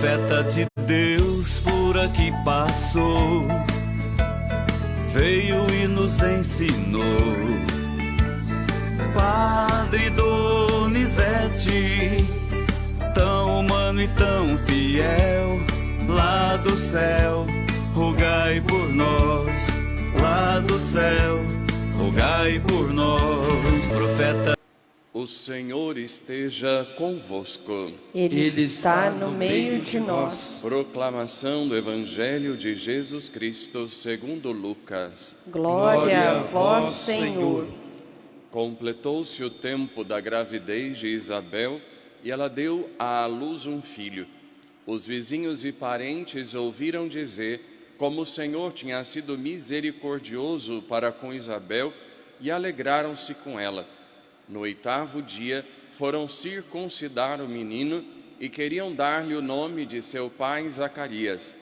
profeta de Deus por aqui passou, veio e nos ensinou. Padre Donizete, tão humano e tão fiel, lá do céu, rogai por nós. Lá do céu, rogai por nós. Profeta. O Senhor esteja convosco. Ele está no meio de nós. Proclamação do Evangelho de Jesus Cristo segundo Lucas. Glória a vós, Senhor. Completou-se o tempo da gravidez de Isabel e ela deu à luz um filho. Os vizinhos e parentes ouviram dizer como o Senhor tinha sido misericordioso para com Isabel e alegraram-se com ela. No 8º dia, foram circuncidar o menino e queriam dar-lhe o nome de seu pai Zacarias.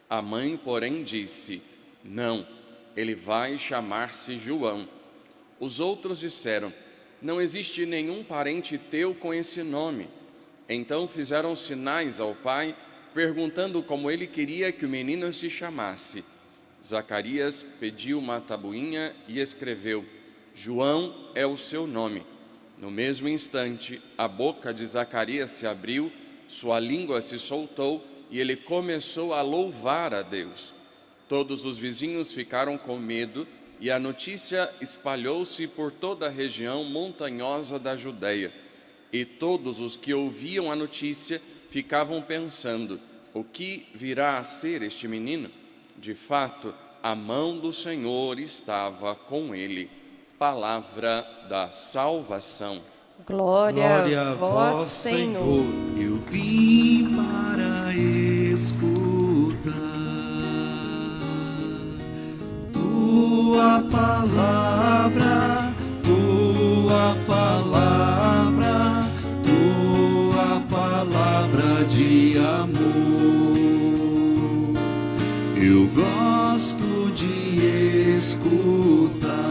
A mãe, porém, disse: não, ele vai chamar-se João. Os outros disseram: não existe nenhum parente teu com esse nome. Então fizeram sinais ao pai, perguntando como ele queria que o menino se chamasse. Zacarias pediu uma tabuinha e escreveu: João é o seu nome. No mesmo instante, a boca de Zacarias se abriu, sua língua se soltou e ele começou a louvar a Deus. Todos os vizinhos ficaram com medo e a notícia espalhou-se por toda a região montanhosa da Judeia. E todos os que ouviam a notícia ficavam pensando: o que virá a ser este menino? De fato, a mão do Senhor estava com ele. Palavra da salvação. Glória a vós, Senhor. Eu vim para escutar tua palavra, tua palavra, tua palavra de amor. Eu gosto de escutar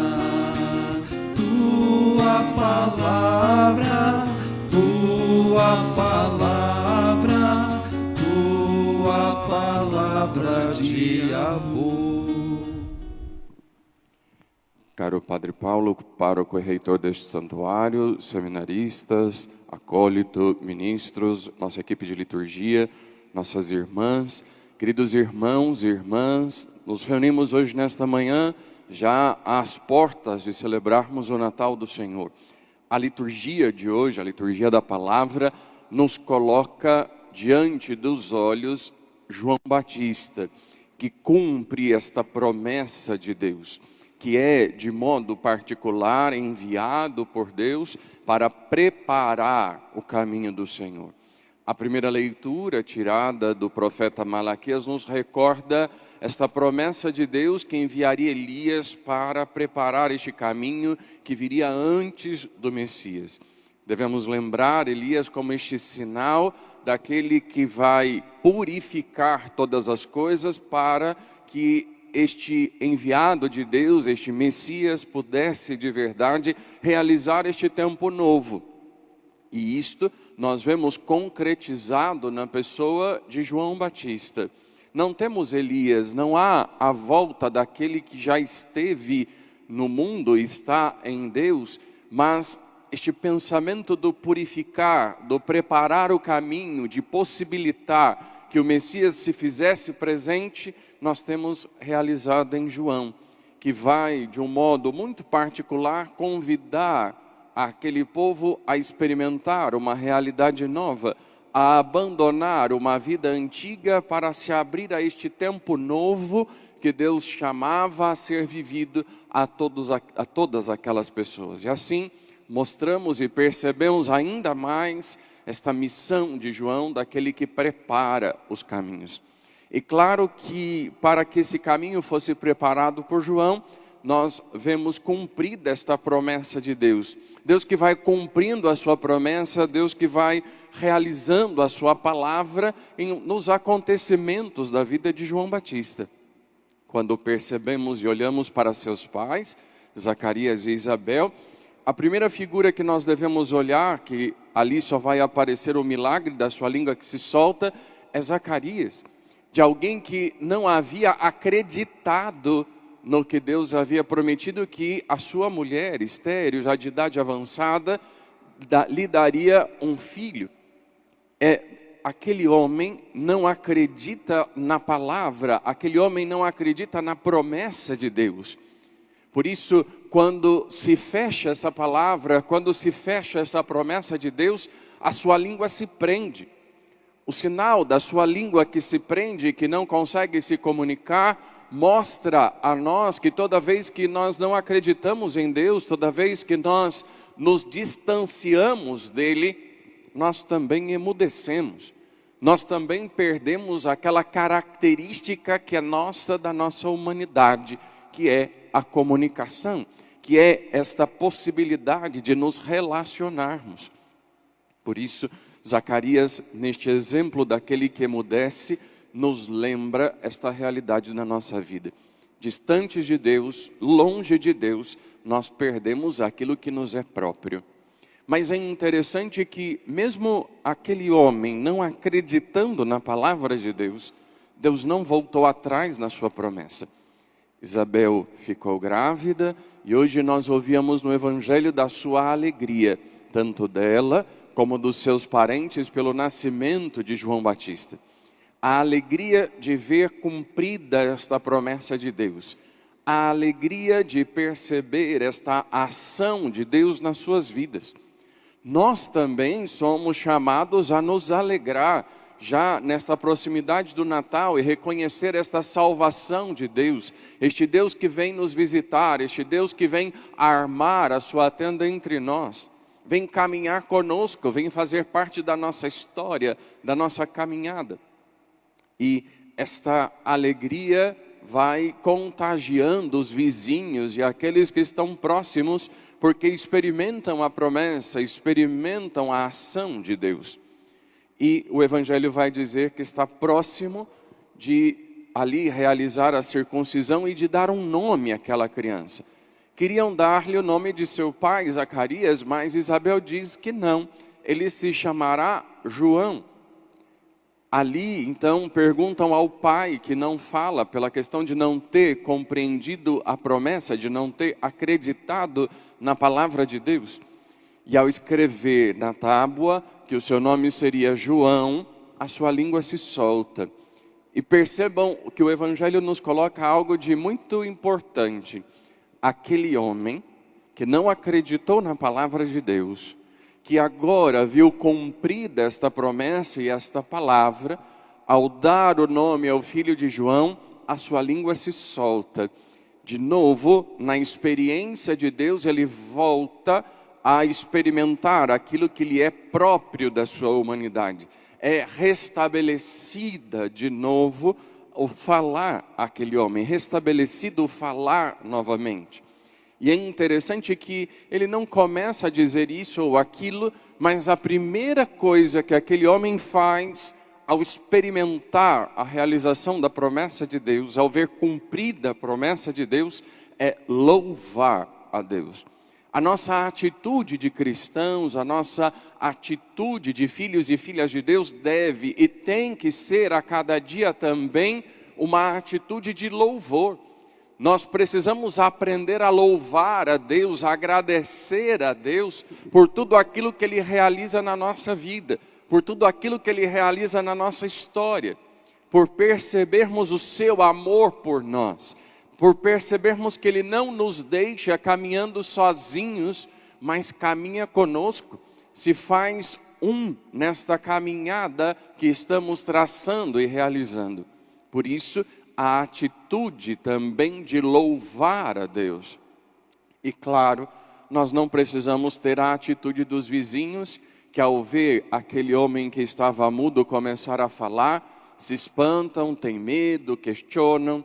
tua palavra, tua palavra, tua palavra de amor. Caro Padre Paulo, pároco e reitor deste santuário, seminaristas, acólito, ministros, nossa equipe de liturgia, nossas irmãs, queridos irmãos e irmãs, nos reunimos hoje nesta manhã, já às portas de celebrarmos o Natal do Senhor. A liturgia de hoje, a liturgia da palavra, nos coloca diante dos olhos João Batista, que cumpre esta promessa de Deus, que é de modo particular enviado por Deus para preparar o caminho do Senhor. A primeira leitura tirada do profeta Malaquias nos recorda esta promessa de Deus que enviaria Elias para preparar este caminho que viria antes do Messias. Devemos lembrar Elias como este sinal daquele que vai purificar todas as coisas para que este enviado de Deus, este Messias, pudesse de verdade realizar este tempo novo. E isto nós vemos concretizado na pessoa de João Batista. Não temos Elias, não há a volta daquele que já esteve no mundo e está em Deus, mas este pensamento do purificar, do preparar o caminho, de possibilitar que o Messias se fizesse presente, nós temos realizado em João, que vai de um modo muito particular convidar aquele povo a experimentar uma realidade nova, a abandonar uma vida antiga para se abrir a este tempo novo que Deus chamava a ser vivido a todas aquelas pessoas. E assim mostramos e percebemos ainda mais esta missão de João, daquele que prepara os caminhos. E claro que para que esse caminho fosse preparado por João, nós vemos cumprida esta promessa de Deus. Deus que vai cumprindo a sua promessa, Deus que vai realizando a sua palavra nos acontecimentos da vida de João Batista. Quando percebemos e olhamos para seus pais, Zacarias e Isabel, a primeira figura que nós devemos olhar, que ali só vai aparecer o milagre da sua língua que se solta, é Zacarias, de alguém que não havia acreditado no que Deus havia prometido, que a sua mulher, estéril, já de idade avançada, lhe daria um filho. Aquele homem não acredita na palavra, aquele homem não acredita na promessa de Deus. Por isso, quando se fecha essa palavra, quando se fecha essa promessa de Deus, a sua língua se prende. O sinal da sua língua que se prende, que não consegue se comunicar, mostra a nós que toda vez que nós não acreditamos em Deus, toda vez que nós nos distanciamos dele, nós também emudecemos. Nós também perdemos aquela característica que é nossa, da nossa humanidade, que é a comunicação, que é esta possibilidade de nos relacionarmos. Por isso, Zacarias, neste exemplo daquele que emudece, nos lembra esta realidade na nossa vida. Distantes de Deus, longe de Deus, nós perdemos aquilo que nos é próprio. Mas é interessante que mesmo aquele homem não acreditando na palavra de Deus, Deus não voltou atrás na sua promessa. Isabel ficou grávida e hoje nós ouvíamos no Evangelho da sua alegria, tanto dela como dos seus parentes pelo nascimento de João Batista. A alegria de ver cumprida esta promessa de Deus. A alegria de perceber esta ação de Deus nas suas vidas. Nós também somos chamados a nos alegrar já nesta proximidade do Natal e reconhecer esta salvação de Deus, este Deus que vem nos visitar, este Deus que vem armar a sua tenda entre nós, vem caminhar conosco, vem fazer parte da nossa história, da nossa caminhada. E esta alegria vai contagiando os vizinhos e aqueles que estão próximos, porque experimentam a promessa, experimentam a ação de Deus. E o Evangelho vai dizer que está próximo de ali realizar a circuncisão e de dar um nome àquela criança. Queriam dar-lhe o nome de seu pai, Zacarias, mas Isabel diz que não, ele se chamará João. Ali, então, perguntam ao pai que não fala, pela questão de não ter compreendido a promessa, de não ter acreditado na palavra de Deus. E ao escrever na tábua que o seu nome seria João, a sua língua se solta. E percebam que o Evangelho nos coloca algo de muito importante. Aquele homem que não acreditou na palavra de Deus, que agora viu cumprida esta promessa e esta palavra, ao dar o nome ao filho de João, a sua língua se solta. De novo, na experiência de Deus, ele volta a experimentar aquilo que lhe é próprio da sua humanidade. É restabelecida de novo o falar aquele homem, restabelecido o falar novamente. E é interessante que ele não começa a dizer isso ou aquilo, mas a primeira coisa que aquele homem faz ao experimentar a realização da promessa de Deus, ao ver cumprida a promessa de Deus, é louvar a Deus. A nossa atitude de cristãos, a nossa atitude de filhos e filhas de Deus deve e tem que ser a cada dia também uma atitude de louvor. Nós precisamos aprender a louvar a Deus, a agradecer a Deus por tudo aquilo que Ele realiza na nossa vida, por tudo aquilo que Ele realiza na nossa história, por percebermos o seu amor por nós, por percebermos que Ele não nos deixa caminhando sozinhos, mas caminha conosco, se faz um nesta caminhada que estamos traçando e realizando. Por isso, a atitude também de louvar a Deus. E claro, nós não precisamos ter a atitude dos vizinhos, que ao ver aquele homem que estava mudo começar a falar, se espantam, têm medo, questionam.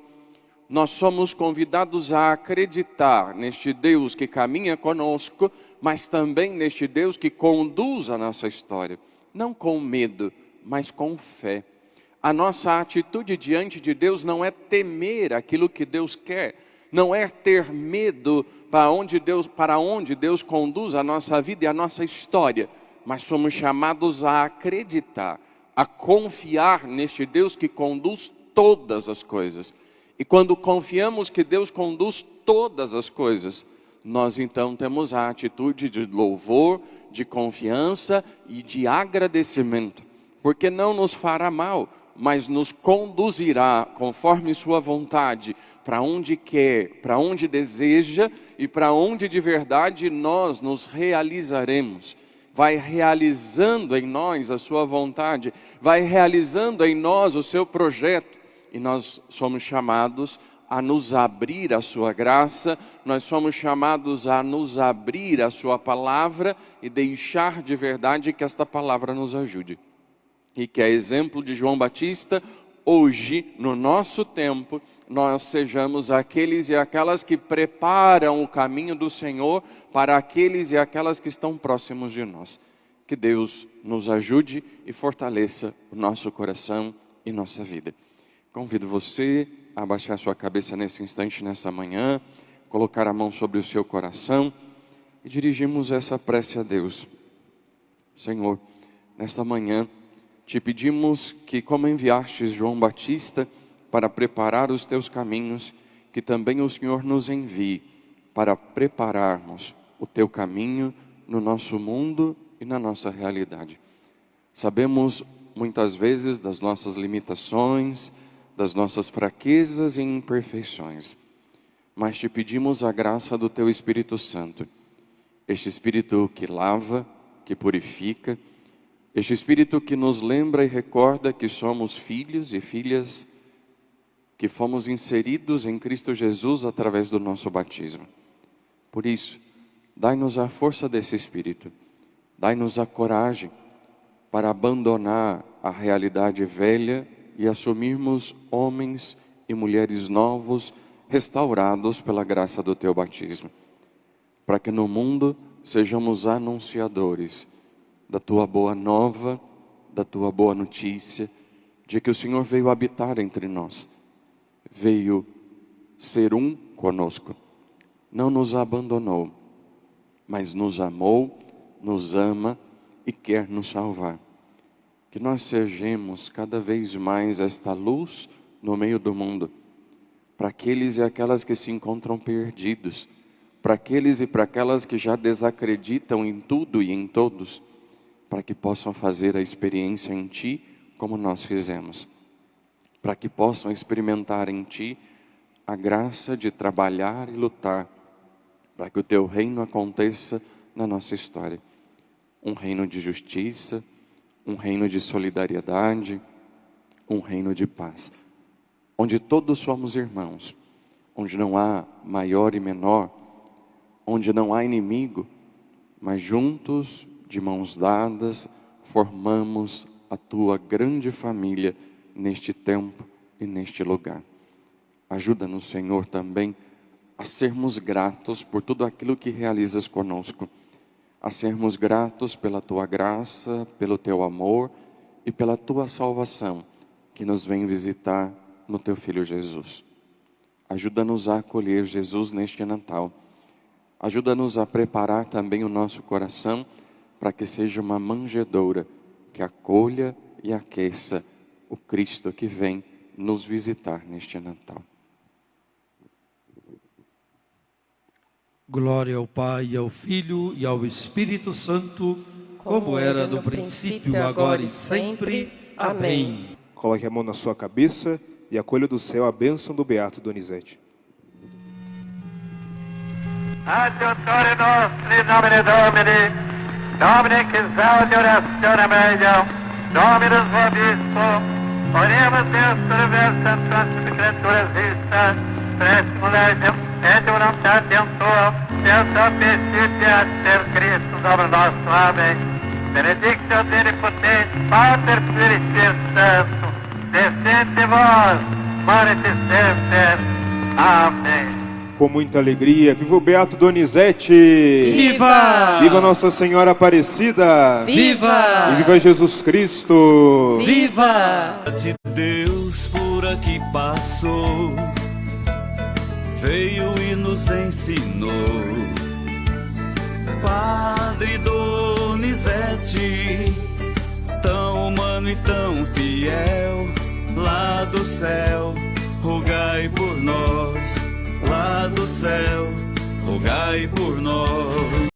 Nós somos convidados a acreditar neste Deus que caminha conosco, mas também neste Deus que conduz a nossa história. Não com medo, mas com fé. A nossa atitude diante de Deus não é temer aquilo que Deus quer, não é ter medo para onde Deus conduz a nossa vida e a nossa história, mas somos chamados a acreditar, a confiar neste Deus que conduz todas as coisas. E quando confiamos que Deus conduz todas as coisas, nós então temos a atitude de louvor, de confiança e de agradecimento, porque não nos fará mal, mas nos conduzirá conforme sua vontade, para onde quer, para onde deseja e para onde de verdade nós nos realizaremos. Vai realizando em nós a sua vontade, vai realizando em nós o seu projeto, e nós somos chamados a nos abrir à sua graça, nós somos chamados a nos abrir à sua palavra e deixar de verdade que esta palavra nos ajude. E que, a exemplo de João Batista, hoje, no nosso tempo, nós sejamos aqueles e aquelas que preparam o caminho do Senhor para aqueles e aquelas que estão próximos de nós. Que Deus nos ajude e fortaleça o nosso coração e nossa vida. Convido você a abaixar sua cabeça nesse instante, nessa manhã, colocar a mão sobre o seu coração e dirigimos essa prece a Deus. Senhor, nesta manhã, te pedimos que, como enviastes João Batista para preparar os teus caminhos, que também o Senhor nos envie para prepararmos o teu caminho no nosso mundo e na nossa realidade. Sabemos muitas vezes das nossas limitações, das nossas fraquezas e imperfeições, mas te pedimos a graça do teu Espírito Santo, este Espírito que lava, que purifica, este Espírito que nos lembra e recorda que somos filhos e filhas, que fomos inseridos em Cristo Jesus através do nosso batismo. Por isso, dai-nos a força desse Espírito, dai-nos a coragem para abandonar a realidade velha e assumirmos homens e mulheres novos, restaurados pela graça do teu batismo, para que no mundo sejamos anunciadores da tua boa nova, da tua boa notícia, de que o Senhor veio habitar entre nós, veio ser um conosco, não nos abandonou, mas nos amou, nos ama e quer nos salvar. Que nós sejamos cada vez mais esta luz no meio do mundo, para aqueles e aquelas que se encontram perdidos, para aqueles e para aquelas que já desacreditam em tudo e em todos, para que possam fazer a experiência em Ti como nós fizemos, para que possam experimentar em Ti a graça de trabalhar e lutar, para que o Teu reino aconteça na nossa história. Um reino de justiça, um reino de solidariedade, um reino de paz, onde todos somos irmãos, onde não há maior e menor, onde não há inimigo, mas juntos, de mãos dadas, formamos a tua grande família neste tempo e neste lugar. Ajuda-nos, Senhor, também a sermos gratos por tudo aquilo que realizas conosco, a sermos gratos pela tua graça, pelo teu amor e pela tua salvação que nos vem visitar no teu Filho Jesus. Ajuda-nos a acolher Jesus neste Natal. Ajuda-nos a preparar também o nosso coração para que seja uma manjedoura que acolha e aqueça o Cristo que vem nos visitar neste Natal. Glória ao Pai, ao Filho e ao Espírito Santo, como era no princípio, agora e sempre. Amém. Coloque a mão na sua cabeça e acolha do céu a bênção do Beato Donizete. Adiuntore nostri nomine Domini, Domine che salve orazione meglio, Dominus vobisco, oremos Deus per versa tantas criaturas vista, prestimo legem, et voluntatem tua, et sapicipia ter Cristo sobre nosso. Amém. Benedictio Dei potente, Pater Spiritus Santo, descende vós, morte semper. Amém. Com muita alegria, viva o Beato Donizete! Viva! Viva Nossa Senhora Aparecida! Viva! E viva Jesus Cristo! Viva! De Deus por aqui passou, veio e nos ensinou. Padre Donizete, tão humano e tão fiel, lá do céu, rogai por nós, lá do céu, rogai por nós.